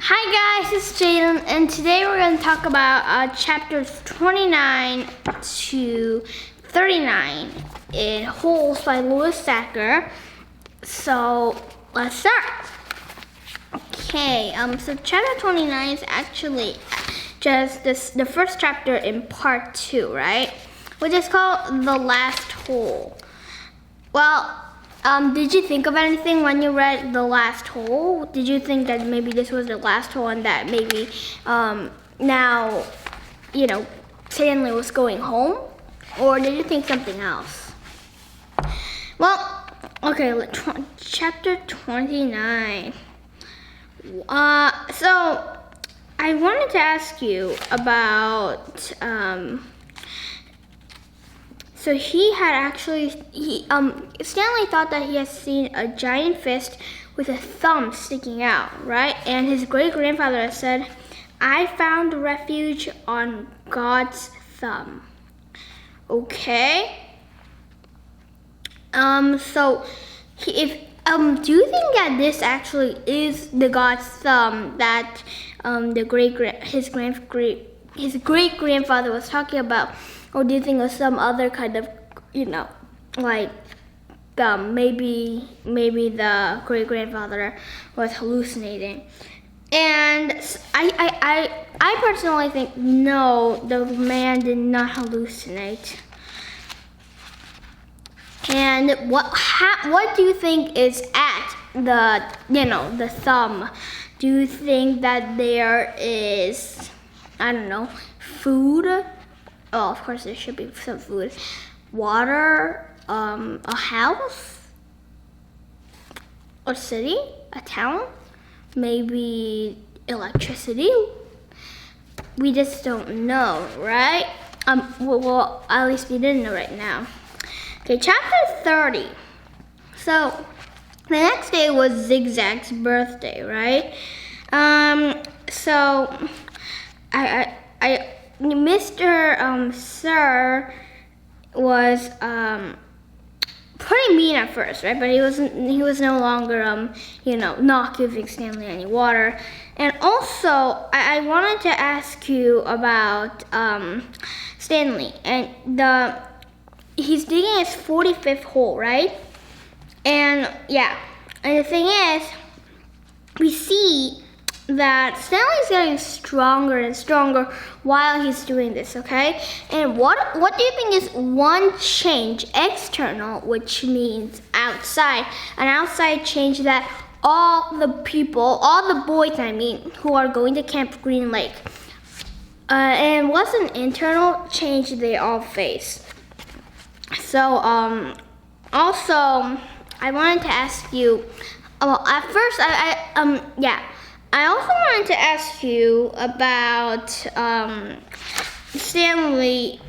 Hi guys, it's Jaden, and today we're going to talk about chapters 29 to 39 in Holes by Louis Sachar. So let's start. Okay, so chapter 29 is actually just the first chapter in part 2, right? Which is called The Last Hole. Well, did you think of anything when you read The Last Hole? Did you think that maybe this was the last hole and that maybe now, Stanley was going home? Or did you think something else? Well, okay, chapter 29. So, I wanted to ask you about, so he had actually, Stanley thought that he had seen a giant fist with a thumb sticking out, right? And his great-grandfather had said, "I found refuge on God's thumb." Okay. So, do you think that this actually is the God's thumb that his great-grandfather was talking about? Or do you think of some other kind of, like maybe the great-grandfather was hallucinating? And I personally think no, the man did not hallucinate. And what do you think is at the thumb? Do you think that there is, I don't know, food? Oh, of course there should be some food. Water, a house, a city, a town, maybe electricity. We just don't know, right? Well, at least we didn't know right now. Okay, chapter 30. So, the next day was Zigzag's birthday, right? So, Mr. Sir was pretty mean at first, right? But he was no longer not giving Stanley any water. And also I wanted to ask you about Stanley, and he's digging his 45th hole, right? And yeah, and the thing is, we see that Stanley's getting stronger and stronger while he's doing this, okay? And what do you think is one change, external, which means outside, an outside change that all the boys, who are going to Camp Green Lake, and what's an internal change they all face? So, also, I wanted to ask you, well, at first, I also wanted to ask you about Stanley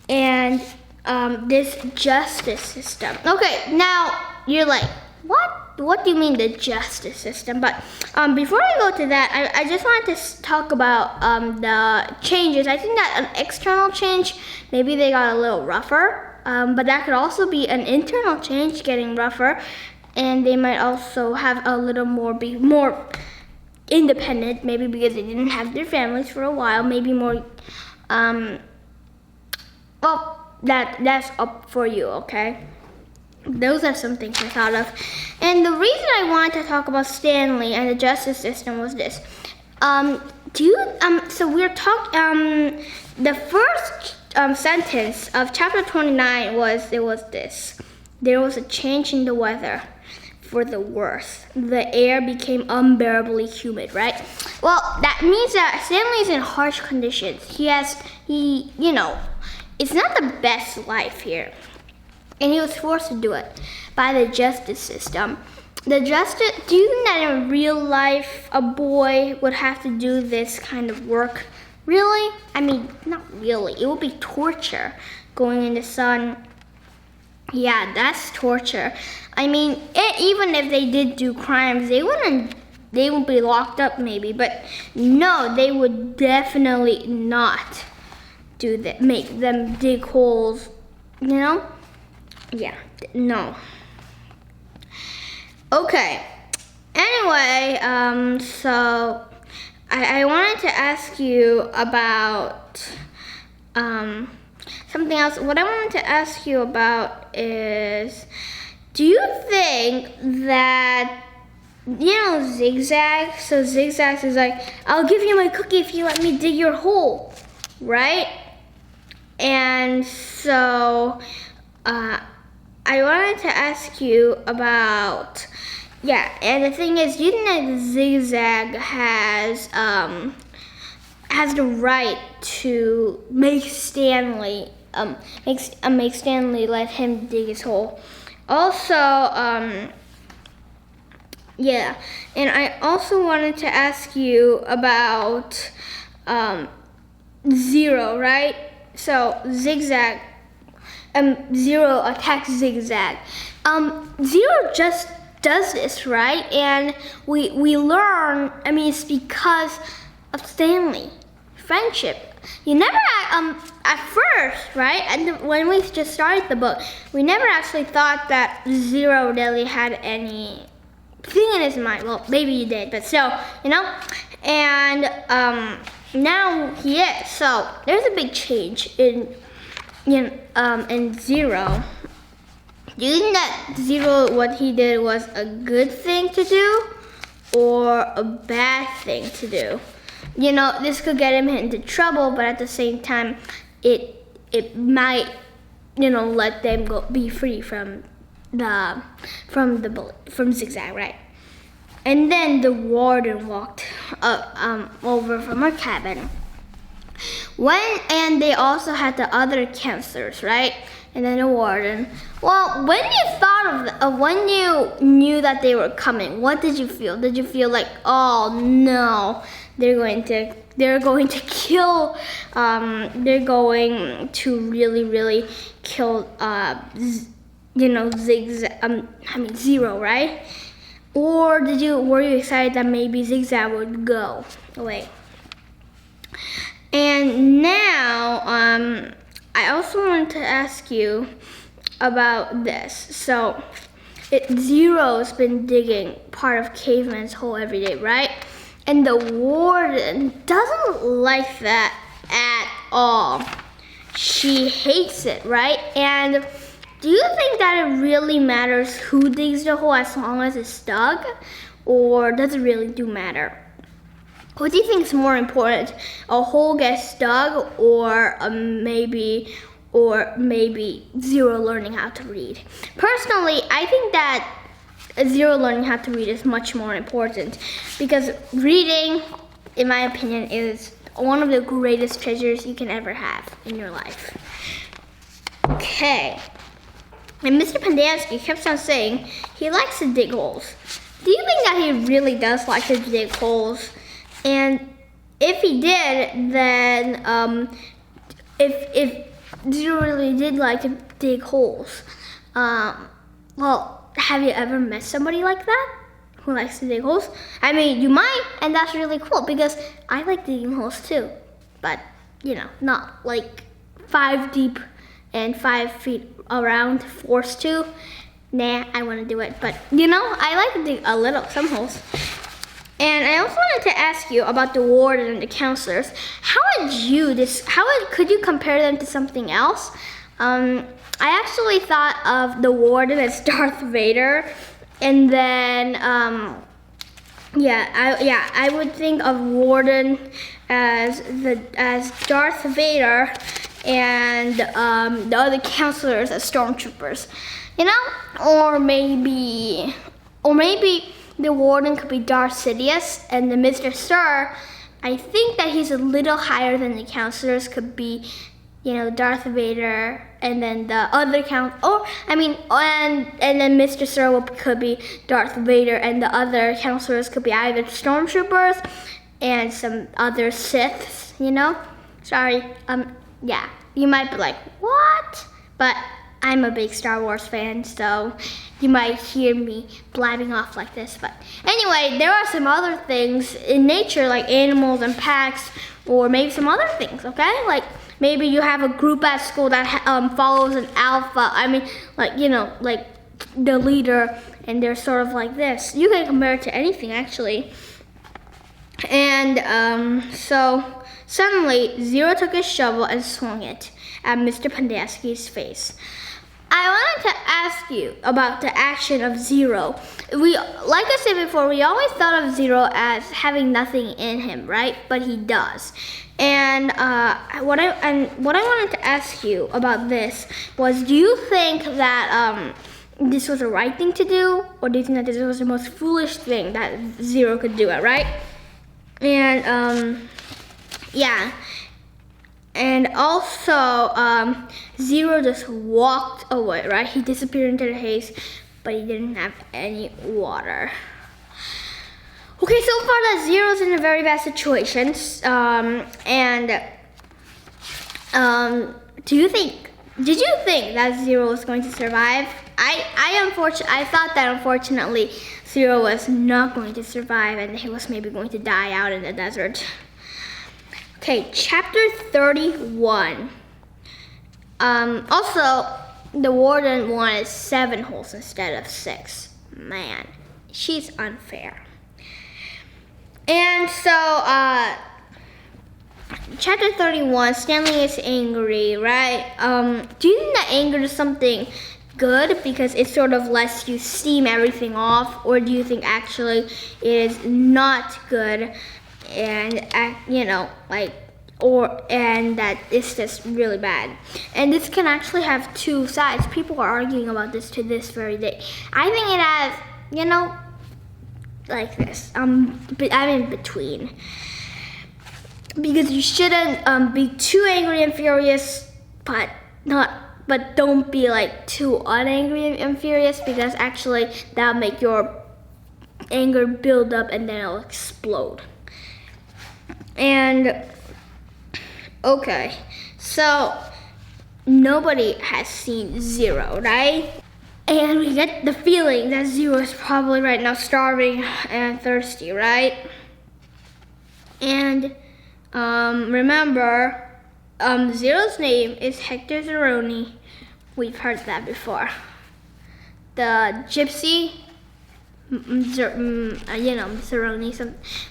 and this justice system. Okay, now you're like, what do you mean the justice system? But before I go to that, I just wanted to talk about the changes. I think that an external change, maybe they got a little rougher, but that could also be an internal change getting rougher. And they might also have a little be more independent, maybe because they didn't have their families for a while, maybe more, well, that's up for you, okay? Those are some things I thought of. And the reason I wanted to talk about Stanley and the justice system was this. So we're talking, the first sentence of chapter 29 was this. There was a change in the weather. for the worse. The air became unbearably humid, right? Well, that means that Stanley's in harsh conditions. It's not the best life here. And he was forced to do it by the justice system. Do you think that in real life, a boy would have to do this kind of work? Really? I mean, not really. It would be torture. Going in the sun. Yeah, that's torture. I mean, even if they did do crimes, they would be locked up maybe, but no, they would definitely not do that, make them dig holes, Yeah, no. Okay, anyway, so I wanted to ask you about, something else. What I wanted to ask you about is, do you think that, Zigzag? So Zigzag is like, I'll give you my cookie if you let me dig your hole, right? And so, I wanted to ask you about, and the thing is, do you think that Zigzag has the right to make Stanley let him dig his hole? Also, and I also wanted to ask you about Zero, right? So Zigzag, Zero attacks Zigzag. Zero just does this, right? And we learn, it's because of Stanley. Friendship. You never, at first, right? And when we just started the book, we never actually thought that Zero really had any thing in his mind. Well, maybe he did, but still, And now he is. So there's a big change in Zero. Do you think that Zero, what he did, was a good thing to do or a bad thing to do? This could get him into trouble, but at the same time, it might, let them be free from Zigzag, right? And then the warden walked over from her cabin. And they also had the other counselors, right? And then the warden. Well, when you knew that they were coming, what did you feel? Did you feel like, oh no, they're going to kill, they're going to really kill, Zero, right? Or were you excited that maybe Zigzag would go away? And now, I also wanted to ask you about this. So, Zero's been digging part of Caveman's hole every day, right? And the warden doesn't like that at all. She hates it, right? And do you think that it really matters who digs the hole as long as it's dug? Or does it really do matter? What do you think is more important? A hole gets dug or maybe Zero learning how to read? Personally, I think that Zero learning how to read is much more important because reading, in my opinion, is one of the greatest treasures you can ever have in your life. Okay. And Mr. Pendanski kept on saying he likes to dig holes. Do you think that he really does like to dig holes? And if he did, then if Zero really did like to dig holes, well, have you ever met somebody like that who likes to dig holes? I mean, you might, and that's really cool because I like digging holes too, but not like 5 deep and 5 feet around, forced to. Nah, I want to do it, but I like to dig some holes. And I also wanted to ask you about the warden and the counselors. Could you compare them to something else? I actually thought of the warden as Darth Vader, and then I would think of warden as Darth Vader, and the other counselors as stormtroopers. Or maybe or maybe the warden could be Darth Sidious, and the Mr. Sir, I think that he's a little higher than the counselors, could be, Darth Vader, and then the other and then Mr. Sir could be Darth Vader, and the other counselors could be either stormtroopers and some other Siths, Sorry, yeah, you might be like, what? But I'm a big Star Wars fan, so you might hear me blabbing off like this. But anyway, there are some other things in nature, like animals and packs, or maybe some other things, okay? Like maybe you have a group at school that follows an alpha. Like the leader, and they're sort of like this. You can compare it to anything, actually. And so suddenly, Zero took his shovel and swung it at Mr. Pendeski's face. I wanted to ask you about the action of Zero. Like I said before, we always thought of Zero as having nothing in him, right? But he does. And what I wanted to ask you about this was, do you think that this was the right thing to do, or do you think that this was the most foolish thing that Zero could do it, right? And yeah. And also, Zero just walked away, right? He disappeared into the haze, but he didn't have any water. Okay, so far that Zero's in a very bad situation. Did you think that Zero was going to survive? I thought that unfortunately Zero was not going to survive, and he was maybe going to die out in the desert. Okay, chapter 31. Also, the warden wanted 7 holes instead of 6. Man, she's unfair. And so, chapter 31, Stanley is angry, right? Do you think that anger is something good because it sort of lets you steam everything off, or do you think actually it is not good? And and that it's just really bad. And this can actually have 2 sides. People are arguing about this to this very day. I think it has, like this. I'm in between, because you shouldn't be too angry and furious, but don't be like too unangry and furious, because actually that'll make your anger build up and then it'll explode. And okay, so nobody has seen Zero, right? And we get the feeling that Zero is probably right now starving and thirsty, right? And remember, Zero's name is Hector Zeroni. We've heard that before. The gypsy, Zeroni,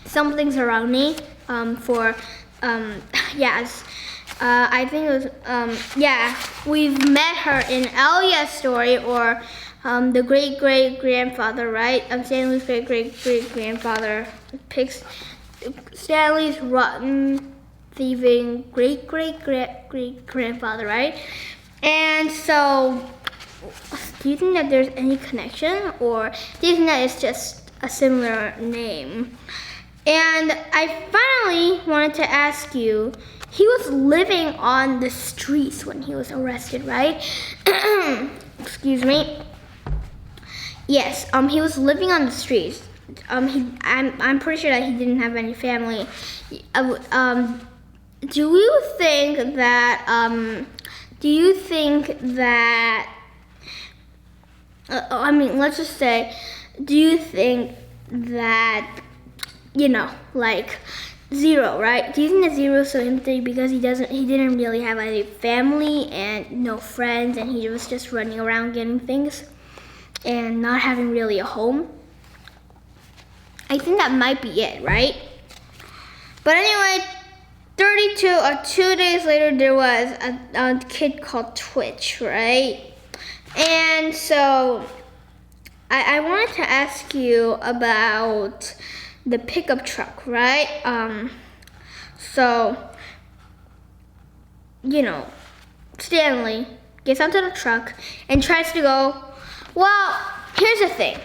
something Zeroni, yes. I think it was, we've met her in Elia's story, or the great-great-grandfather, right? Stanley's great-great-great-grandfather picks Stanley's rotten, thieving great-great-great-grandfather, right? And so, do you think that there's any connection, or do you think that it's just a similar name? And I finally wanted to ask you, he was living on the streets when he was arrested, right? Excuse me. Yes, he was living on the streets. I'm pretty sure that he didn't have any family. Do you think that let's just say, do you think that, like Zero, right? Do you think that Zero is so empty because he didn't really have any family and no friends, and he was just running around getting things and not having really a home? I think that might be it, right? But anyway, 2 days later, there was a kid called Twitch, right? And so I wanted to ask you about the pickup truck, right? So, Stanley gets onto the truck and tries to go, well, here's the thing.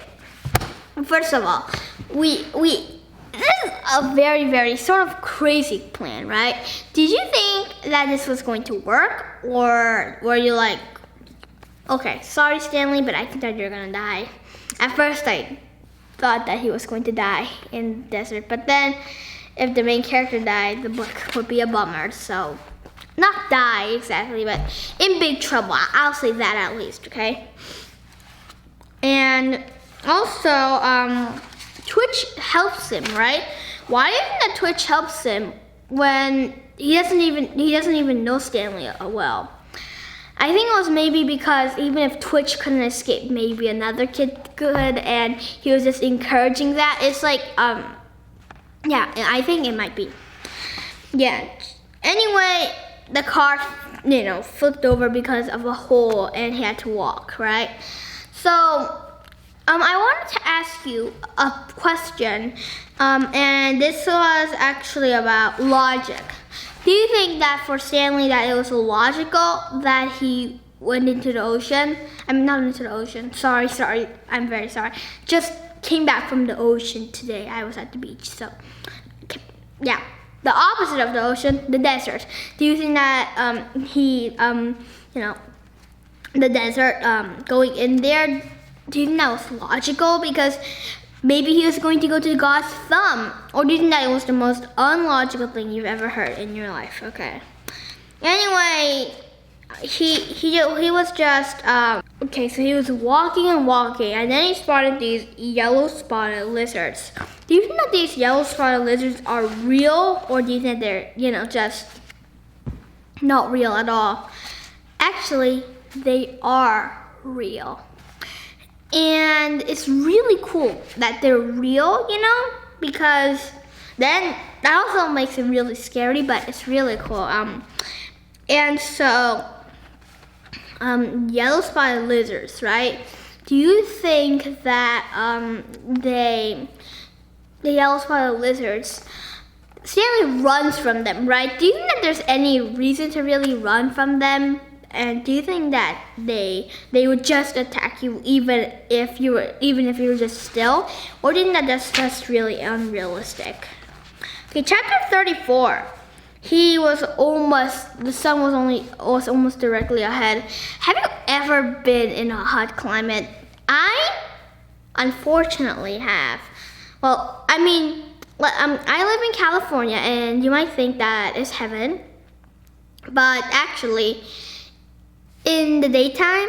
First of all, we this is a very, very sort of crazy plan, right? Did you think that this was going to work, or were you like, okay, sorry Stanley, but I think that you're gonna die? At first I thought that he was going to die in the desert, but then if the main character died, the book would be a bummer. So, not die exactly, but in big trouble. I'll say that at least, okay? And also, Twitch helps him, right? Why isn't that Twitch helps him when he doesn't even know Stanley well? I think it was maybe because even if Twitch couldn't escape, maybe another kid could, and he was just encouraging that. It's like, yeah, I think it might be. Yeah. Anyway, the car, flipped over because of a hole, and he had to walk, right? So, I wanted to ask you a question, and this was actually about logic. Do you think that for Stanley that it was logical that he went into the ocean? I mean, not into the ocean. Sorry, I'm very sorry. Just came back from the ocean today. I was at the beach, so yeah. The opposite of the ocean, the desert. Do you think that the desert, going in there, do you think that was logical? Because maybe he was going to go to God's thumb. Or do you think that it was the most unlogical thing you've ever heard in your life? Okay. Anyway, he was just, okay, so he was walking and walking, and then he spotted these yellow spotted lizards. Do you think that these yellow spotted lizards are real? Or do you think they're, just not real at all? Actually, they are real. And it's really cool that they're real, because then that also makes it really scary, but it's really cool. And so, yellow spotted lizards, right? Do you think that the yellow spotted lizards, Stanley runs from them, right? Do you think that there's any reason to really run from them? And do you think that they would just attack you even if you were just still? Or do you think that that's just really unrealistic? Okay, chapter 34. The sun was almost directly ahead. Have you ever been in a hot climate? I unfortunately have. Well, I mean, I live in California, and you might think that is heaven, but actually, in the daytime,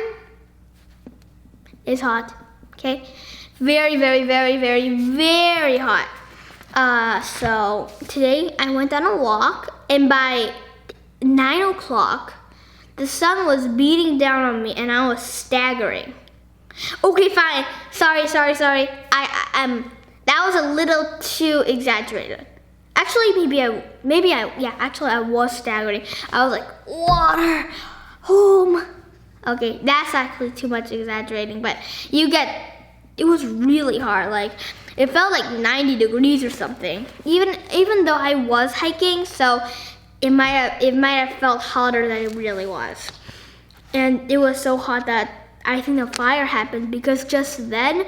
it's hot, okay? Very, very, very, very, very hot. So today I went on a walk, and by 9 o'clock, the sun was beating down on me, and I was staggering. Okay, fine. Sorry. That was a little too exaggerated. Actually, actually I was staggering. I was like, water. Home. Okay, that's actually too much exaggerating, but it was really hard. Like, it felt like 90 degrees or something. Even though I was hiking, so it might have felt hotter than it really was. And it was so hot that I think a fire happened, because just then,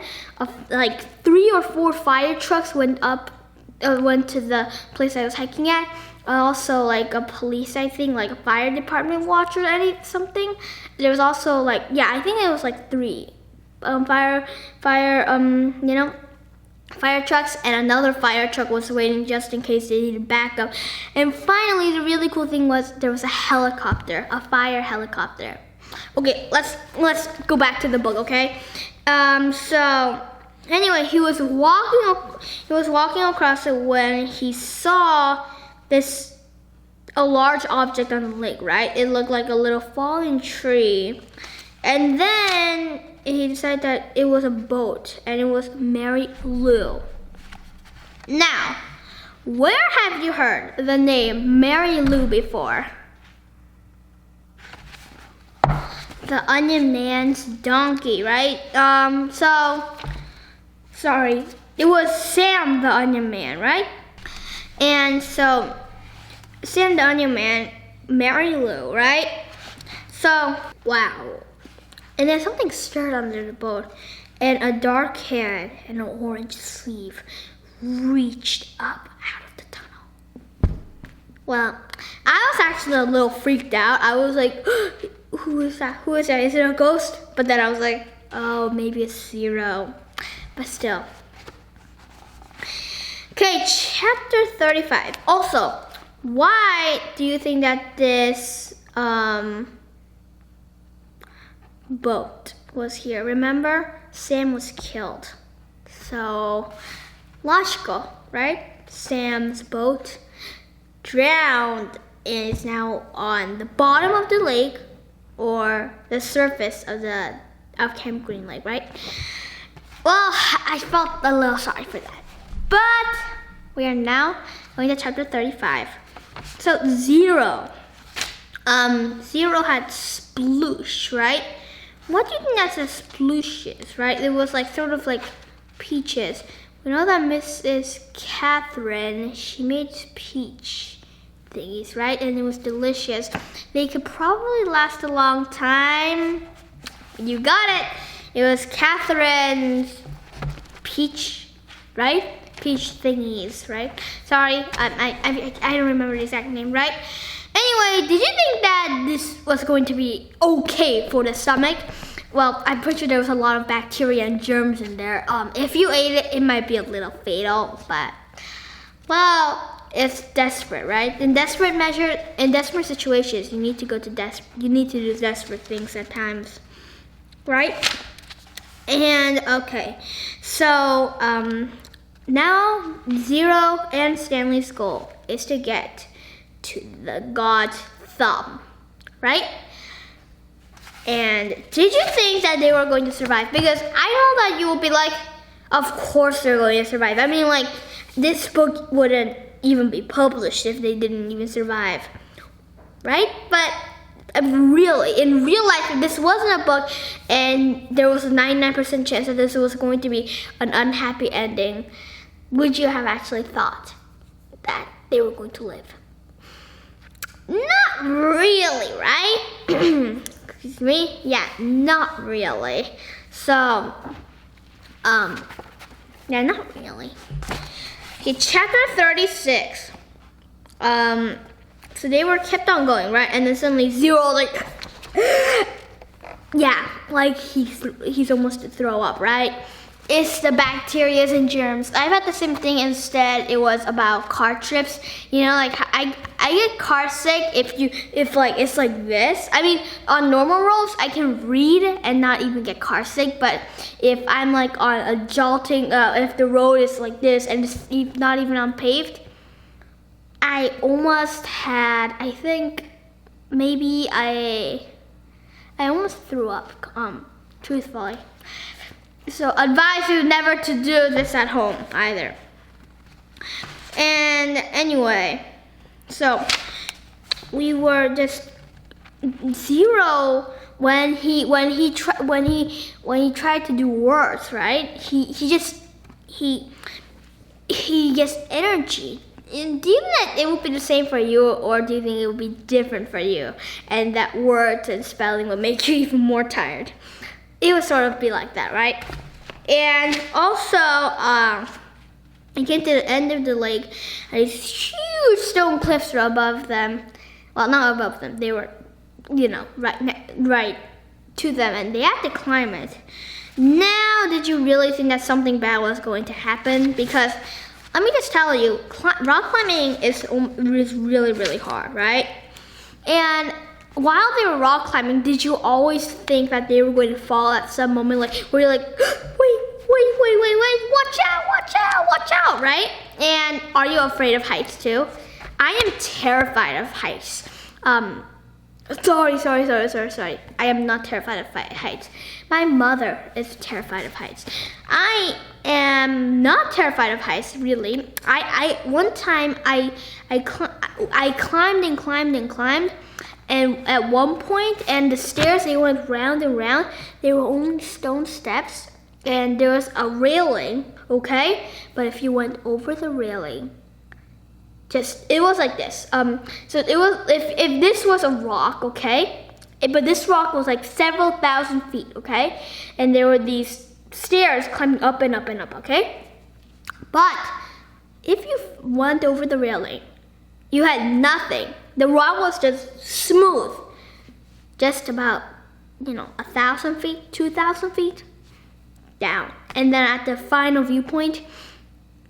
like 3 or 4 fire trucks went to the place I was hiking at. Also, like a police, I think, like a fire department watch or something. There was also I think it was like 3 fire trucks, and another fire truck was waiting just in case they needed backup. And finally, the really cool thing was there was a helicopter, a fire helicopter. Okay, let's go back to the book, okay? So anyway, he was walking across it when he saw a large object on the lake, right? It looked like a little fallen tree. And then he decided that it was a boat, and it was Mary Lou. Now, where have you heard the name Mary Lou before? The Onion Man's donkey, right? Sorry, it was Sam the Onion Man, right? And so, Sam the Onion Man, Mary Lou, right? So, wow. And then something stirred under the boat. and a dark hand and an orange sleeve reached up out of the tunnel. Well, I was actually a little freaked out. I was like, who is that? Who is that? Is it a ghost? But then I was like, oh, maybe it's Zero. But still. Okay, chapter 35. Also, why do you think that this boat was here? Remember, Sam was killed. So, logical, right? Sam's boat drowned and is now on the bottom of the lake or the surface of Camp Green Lake, right? Well, I felt a little sorry for that. But we are now going to chapter 35. So Zero. Zero had sploosh, right? What do you think that's a sploosh is, right? It was like sort of like peaches. We know that Mrs. Catherine, she made peach thingies, right? And it was delicious. They could probably last a long time. You got it. It was Catherine's peach, right? Peach thingies, right? Sorry, I don't remember the exact name, right? Anyway, did you think that this was going to be okay for the stomach? Well, I'm pretty sure there was a lot of bacteria and germs in there. If you ate it, it might be a little fatal, but well, it's desperate, right? In desperate situations, you need to do desperate things at times, right? And okay, so now Zero and Stanley's goal is to get to the God's thumb, right? And did you think that they were going to survive? Because I know that you will be like, of course they're going to survive. I mean, like, this book wouldn't even be published if they didn't even survive, right? But really, in real life, if this wasn't a book and there was a 99% chance that this was going to be an unhappy ending, would you have actually thought that they were going to live? Not really, right? Excuse me? Yeah, not really. So, yeah, not really. Okay, chapter 36. So they were kept on going, right? And then suddenly Zero, like, yeah, like he's almost to throw up, right? It's the bacteria and germs. I've had the same thing. Instead, it was about car trips. You know, like I get car sick if it's like this. I mean, on normal roads, I can read and not even get car sick. But if I'm like on a jolting, if the road is like this and it's not even unpaved, I almost had. I think maybe I almost threw up. Truthfully. So advise you never to do this at home either. And anyway, so we were just Zero when he tried to do words, right? He gets energy. And do you think that it would be the same for you, or do you think it would be different for you? And that words and spelling would make you even more tired. It would sort of be like that, right? And also, you came to the end of the lake, and these huge stone cliffs were above them. Well, not above them. They were, right to them, and they had to climb it. Now, did you really think that something bad was going to happen? Because let me just tell you, rock climbing is really, really hard, right? And while they were rock climbing, did you always think that they were going to fall at some moment? Like, where you're like, wait, watch out, right? And are you afraid of heights too? I am terrified of heights. Sorry. I am not terrified of heights. My mother is terrified of heights. I am not terrified of heights, really. One time I climbed, and at one point, and the stairs, they went round and round. They were only stone steps, and there was a railing, okay? But if you went over the railing, it was like this. So it was, if this was a rock, okay? But this rock was like several thousand feet, okay? And there were these stairs climbing up and up and up, okay? But if you went over the railing, you had nothing. The rod was just smooth. Just about, 1,000 feet, 2,000 feet down. And then at the final viewpoint,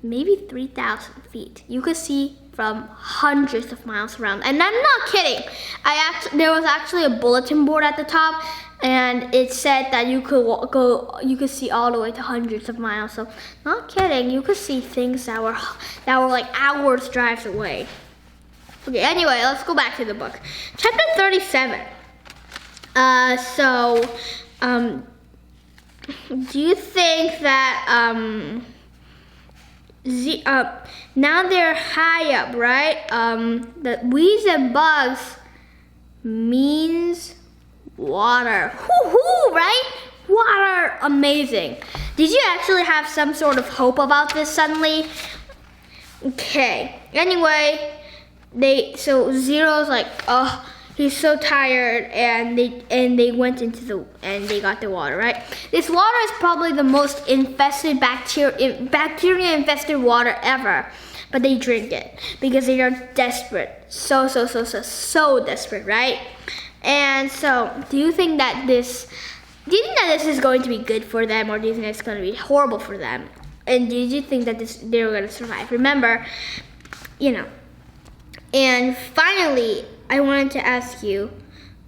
maybe 3,000 feet. You could see from hundreds of miles around. And I'm not kidding. There was actually a bulletin board at the top, and it said that you could see all the way to hundreds of miles. So, not kidding. You could see things that were like hours drives away. Okay, anyway, let's go back to the book. Chapter 37. Do you think that now they're high up, right? The weeds and bugs means water. Woohoo, right? Water, amazing. Did you actually have some sort of hope about this suddenly? Okay. Anyway, Zero's like, oh, he's so tired, and they went into and they got the water, right? This water is probably the most infested bacteria infested water ever, but they drink it because they are desperate, so desperate, right? And so, do you think that this is going to be good for them, or do you think it's going to be horrible for them? And do you think that they're going to survive? Remember, And finally, I wanted to ask you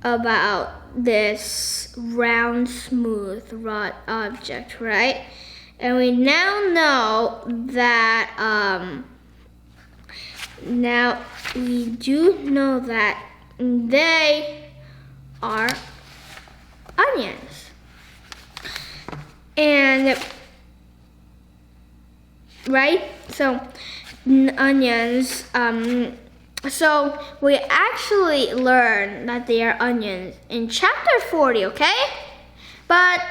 about this round, smooth rod object, right? And we now know that, they are onions. And, right? So, onions, so we actually learned that they are onions in chapter 40, okay? But,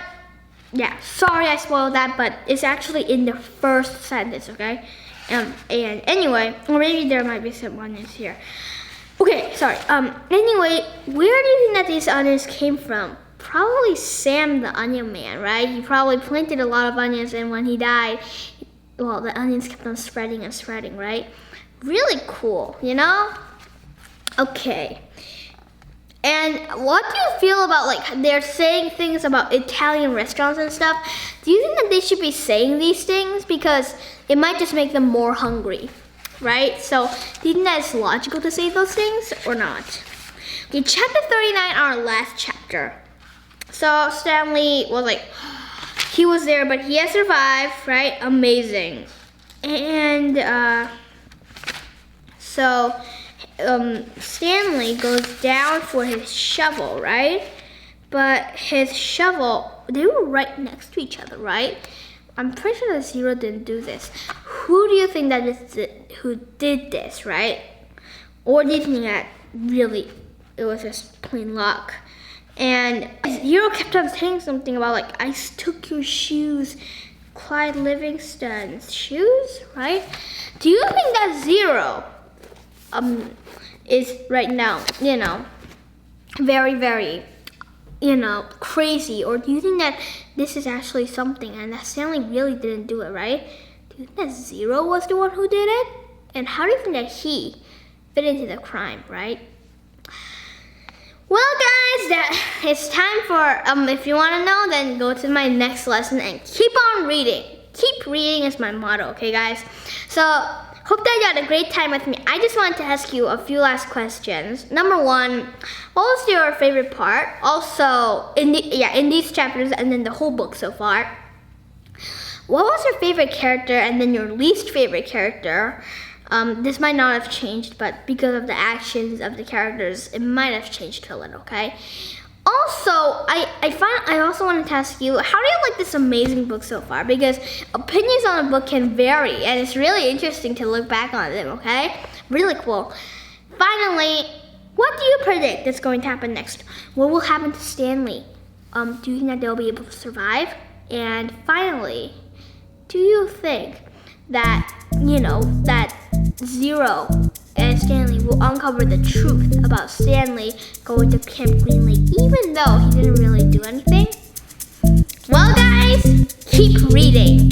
yeah, sorry I spoiled that, but it's actually in the first sentence, okay? And anyway, or maybe there might be some onions here. Okay, sorry. Anyway, where do you think that these onions came from? Probably Sam the Onion Man, right? He probably planted a lot of onions, and when he died, well, the onions kept on spreading and spreading, right? Really cool, Okay. And what do you feel about, they're saying things about Italian restaurants and stuff? Do you think that they should be saying these things? Because it might just make them more hungry, right? So, do you think that it's logical to say those things or not? Okay, chapter 39, our last chapter. So, Stanley was he was there, but he has survived, right? Amazing. And, So, Stanley goes down for his shovel, right? But his shovel, they were right next to each other, right? I'm pretty sure that Zero didn't do this. Who do you think that who did this, right? Or do you think that really it was just plain luck? And Zero kept on saying something about I took your shoes, Clyde Livingston's shoes, right? Do you think that Zero is right now, very, very, crazy? Or do you think that this is actually something and that Stanley really didn't do it, right? Do you think that Zero was the one who did it? And how do you think that he fit into the crime, right? Well, guys, it's time for, if you want to know, then go to my next lesson and keep on reading. Keep reading is my motto, okay, guys? So, hope that you had a great time with me. I just wanted to ask you a few last questions. Number one, what was your favorite part? Also, in these chapters and then the whole book so far. What was your favorite character and then your least favorite character? This might not have changed, but because of the actions of the characters, it might have changed a little, okay? Also, I also wanted to ask you, how do you like this amazing book so far? Because opinions on a book can vary, and it's really interesting to look back on them, okay? Really cool. Finally, what do you predict is going to happen next? What will happen to Stanley? Do you think that they'll be able to survive? And finally, do you think that, that Zero and Stanley will uncover the truth about Stanley going to Camp Green Lake, even though he didn't really do anything? Well, guys, keep reading.